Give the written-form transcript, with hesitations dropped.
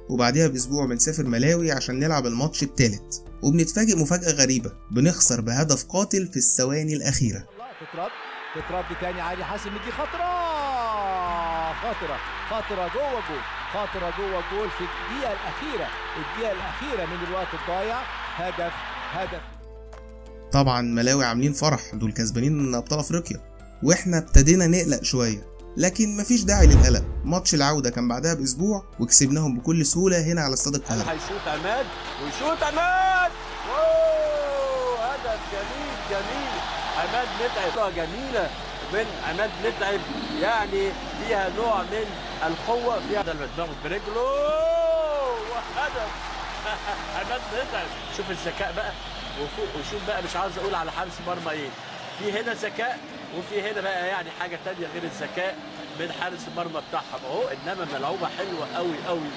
وبعدها بأسبوع بنسافر ملاوي عشان نلعب الماتش التالت، وبنتفاجئ مفاجأة غريبة، بنخسر بهدف قاتل في الثواني الأخيرة. تترد تاني علي حاسم، دي خطرة جوه جول، خطرة جوه جول في الدقيقة الأخيرة من الوقت الضايع. هدف. طبعا ملاوي عاملين فرح، دول كسبانين أبطال أفريقيا، واحنا ابتدينا نقلق شوية، لكن مفيش داعي للقلق. ماتش العودة كان بعدها بأسبوع وكسبناهم بكل سهولة هنا على استاد القاهرة. هيشوط عماد عماد، هدف جميل. عماد متعب، جميلة من عماد متعب، يعني فيها نوع من القوة، فيها دماغه برجله وهدف. عماد متعب، شوف الذكاء بقى وشوف بقى، مش عاوز اقول على حارس مرمى ايه، في هنا ذكاء وفي هنا بقى يعني حاجة تانية غير الذكاء من حارس المرمى بتاعهم اهو، انما ملعوبة حلوة قوي.